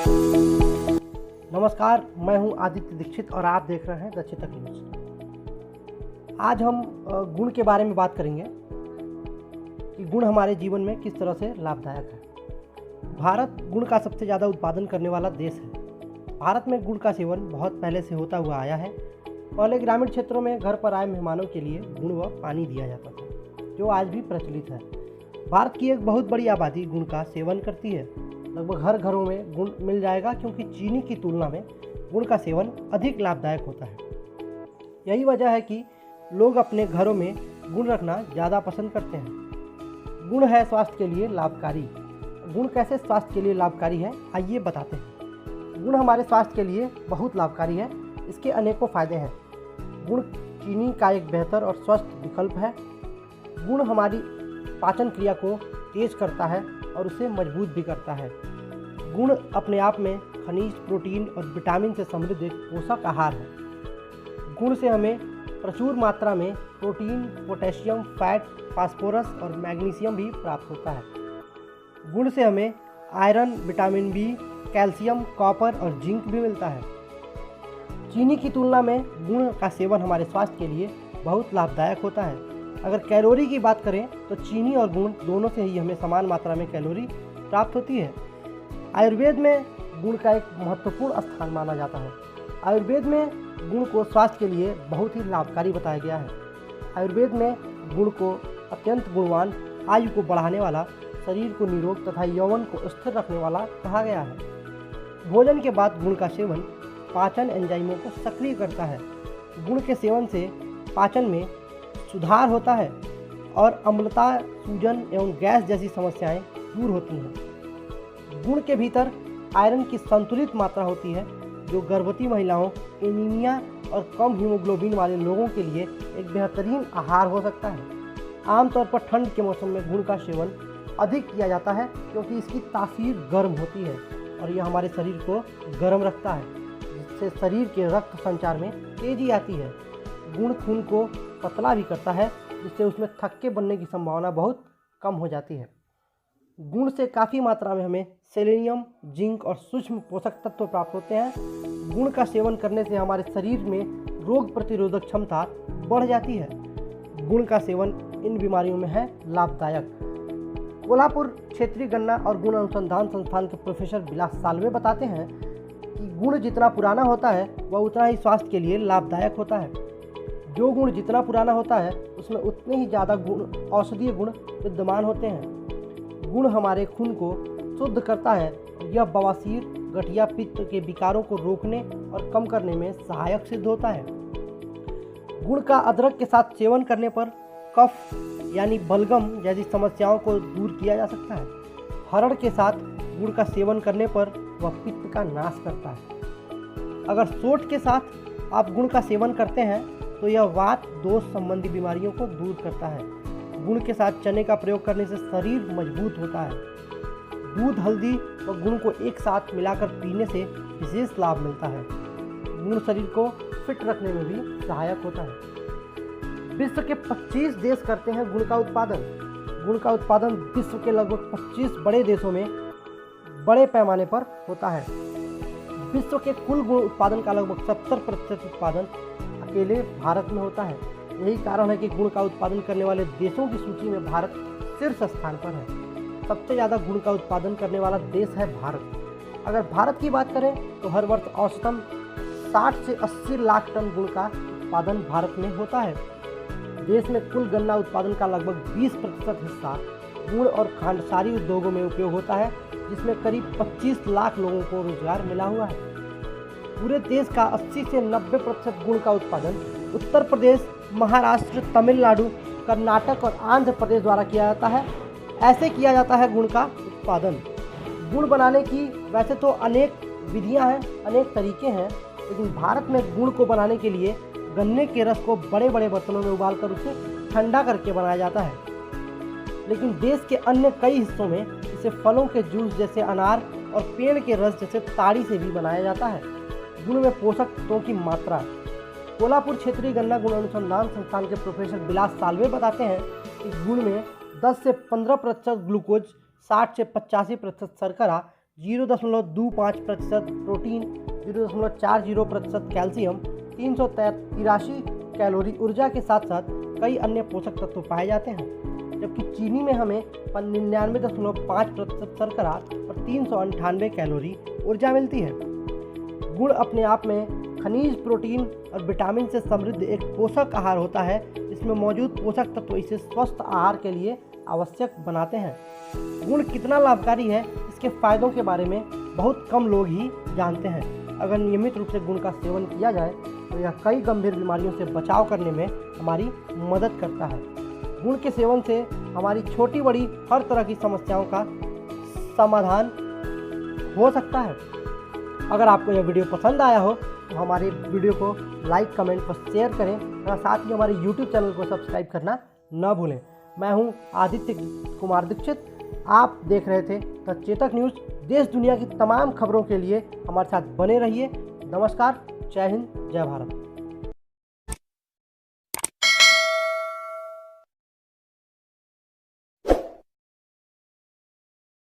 नमस्कार, मैं हूं आदित्य दीक्षित और आप देख रहे हैं द चेतक न्यूज़। आज हम गुण के बारे में बात करेंगे कि गुण हमारे जीवन में किस तरह से लाभदायक है। भारत गुण का सबसे ज़्यादा उत्पादन करने वाला देश है। भारत में गुण का सेवन बहुत पहले से होता हुआ आया है। पहले ग्रामीण क्षेत्रों में घर पर आए मेहमानों के लिए गुड़ व पानी दिया जाता था, जो आज भी प्रचलित है। भारत की एक बहुत बड़ी आबादी गुड़ का सेवन करती है। लगभग हर घरों में गुड़ मिल जाएगा, क्योंकि चीनी की तुलना में गुड़ का सेवन अधिक लाभदायक होता है। यही वजह है कि लोग अपने घरों में गुड़ रखना ज़्यादा पसंद करते हैं। गुड़ है स्वास्थ्य के लिए लाभकारी। गुड़ कैसे स्वास्थ्य के लिए लाभकारी है, आइए बताते हैं। गुड़ हमारे स्वास्थ्य के लिए बहुत लाभकारी है। इसके अनेकों फायदे हैं। गुड़ चीनी का एक बेहतर और स्वस्थ विकल्प है। गुड़ हमारी पाचन क्रिया को तेज करता है और उसे मजबूत भी करता है। गुड़ अपने आप में खनिज, प्रोटीन और विटामिन से समृद्ध एक पोषक आहार है। गुड़ से हमें प्रचुर मात्रा में प्रोटीन, पोटेशियम, फैट, फास्फोरस और मैग्नीशियम भी प्राप्त होता है। गुड़ से हमें iron, vitamin B, calcium, copper और जिंक भी मिलता है। चीनी की तुलना में गुड़ का सेवन हमारे स्वास्थ्य के लिए बहुत लाभदायक होता है। अगर कैलोरी की बात करें तो चीनी और गुड़ दोनों से ही हमें समान मात्रा में कैलोरी प्राप्त होती है। आयुर्वेद में गुड़ का एक महत्वपूर्ण स्थान माना जाता है। आयुर्वेद में गुड़ को स्वास्थ्य के लिए बहुत ही लाभकारी बताया गया है। आयुर्वेद में गुड़ को अत्यंत गुणवान, आयु को बढ़ाने वाला, शरीर को निरोग तथा यौवन को स्थिर रखने वाला कहा गया है। भोजन के बाद गुड़ का सेवन पाचन एंजाइमों को सक्रिय करता है। गुड़ के सेवन से पाचन में सुधार होता है और अम्लता, सूजन एवं गैस जैसी समस्याएं दूर होती हैं। गुड़ के भीतर आयरन की संतुलित मात्रा होती है, जो गर्भवती महिलाओं, एनीमिया और कम हीमोग्लोबिन वाले लोगों के लिए एक बेहतरीन आहार हो सकता है। आमतौर पर ठंड के मौसम में गुड़ का सेवन अधिक किया जाता है, क्योंकि इसकी तासीर गर्म होती है और यह हमारे शरीर को गर्म रखता है, जिससे शरीर के रक्त संचार में तेजी आती है। गुड़ खून को पतला भी करता है, जिससे उसमें थक्के बनने की संभावना बहुत कम हो जाती है। गुड़ से काफ़ी मात्रा में हमें सेलेनियम, जिंक और सूक्ष्म पोषक तत्व प्राप्त होते हैं। गुड़ का सेवन करने से हमारे शरीर में रोग प्रतिरोधक क्षमता बढ़ जाती है। गुड़ का सेवन इन बीमारियों में है लाभदायक। कोल्हापुर क्षेत्रीय गन्ना और गुण अनुसंधान संस्थान के प्रोफेसर विलास साल्वे बताते हैं कि गुड़ जितना पुराना होता है वह उतना ही स्वास्थ्य के लिए लाभदायक होता है। जो गुण जितना पुराना होता है उसमें उतने ही ज़्यादा गुण, औषधीय गुण विद्यमान होते हैं। गुड़ हमारे खून को शुद्ध करता है और यह बवासीर, गठिया, पित्त के विकारों को रोकने और कम करने में सहायक सिद्ध होता है। गुड़ का अदरक के साथ सेवन करने पर कफ यानी बलगम जैसी समस्याओं को दूर किया जा सकता है। हरड़ के साथ गुड़ का सेवन करने पर वह पित्त का नाश करता है। अगर सोंठ के साथ आप गुड़ का सेवन करते हैं तो यह वात दोष संबंधी बीमारियों को दूर करता है। गुड़ के साथ चने का प्रयोग करने से शरीर मजबूत होता है। दूध, हल्दी व गुड़ को एक साथ मिलाकर पीने से विशेष लाभ मिलता है। गुड़ शरीर को फिट रखने में भी सहायक होता है। विश्व के 25 देश करते हैं गुड़ का उत्पादन। गुड़ का उत्पादन विश्व के लगभग 25 बड़े देशों में बड़े पैमाने पर होता है। विश्व के कुल गुड़ उत्पादन का लगभग 70% उत्पादन अकेले भारत में होता है। यही कारण है कि गुड़ का उत्पादन करने वाले देशों की सूची में भारत शीर्ष स्थान पर है। सबसे ज़्यादा गुड़ का उत्पादन करने वाला देश है भारत। अगर भारत की बात करें तो हर वर्ष औसतन 60 से 80 लाख टन गुड़ का उत्पादन भारत में होता है। देश में कुल गन्ना उत्पादन का लगभग 20% हिस्सा गुड़ और खांडसारी उद्योगों में उपयोग होता है, जिसमें करीब 25 लाख लोगों को रोजगार मिला हुआ है। पूरे देश का 80 से 90% गुड़ का उत्पादन उत्तर प्रदेश, महाराष्ट्र, तमिलनाडु, कर्नाटक और आंध्र प्रदेश द्वारा किया जाता है। ऐसे किया जाता है गुड़ का उत्पादन। गुड़ बनाने की वैसे तो अनेक विधियां हैं, अनेक तरीके हैं, लेकिन भारत में गुड़ को बनाने के लिए गन्ने के रस को बड़े बड़े बर्तनों में उबालकर उसे ठंडा करके बनाया जाता है। लेकिन देश के अन्य कई हिस्सों में इसे फलों के जूस जैसे अनार और पेड़ के रस जैसे ताड़ी से भी बनाया जाता है। गुड़ में पोषक तत्वों की मात्रा। कोल्हापुर क्षेत्रीय गन्ना गुण अनुसंधान संस्थान के प्रोफेसर विलास साल्वे बताते हैं कि गुड़ में 10 से 15% ग्लूकोज, 60 से 85% शर्करा, 0.25% प्रोटीन, 0.40% कैल्शियम, 383 कैलोरी ऊर्जा के साथ साथ कई अन्य पोषक तत्व पाए जाते हैं। जबकि चीनी में हमें 99.5% शर्करा और 398 कैलोरी ऊर्जा मिलती है। गुड़ अपने आप में खनिज, प्रोटीन और विटामिन से समृद्ध एक पोषक आहार होता है, जिसमें मौजूद पोषक तत्व इसे स्वस्थ आहार के लिए आवश्यक बनाते हैं। गुड़ कितना लाभकारी है, इसके फायदों के बारे में बहुत कम लोग ही जानते हैं। अगर नियमित रूप से गुड़ का सेवन किया जाए तो यह कई गंभीर बीमारियों से बचाव करने में हमारी मदद करता है। गुड़ के सेवन से हमारी छोटी बड़ी हर तरह की समस्याओं का समाधान हो सकता है। अगर आपको यह वीडियो पसंद आया हो तो हमारे वीडियो को लाइक, कमेंट और शेयर करें और साथ ही हमारे YouTube चैनल को सब्सक्राइब करना न भूलें। मैं हूं आदित्य कुमार दीक्षित, आप देख रहे थे द चेतक न्यूज़। देश दुनिया की तमाम खबरों के लिए हमारे साथ बने रहिए। नमस्कार, जय हिंद, जय भारत।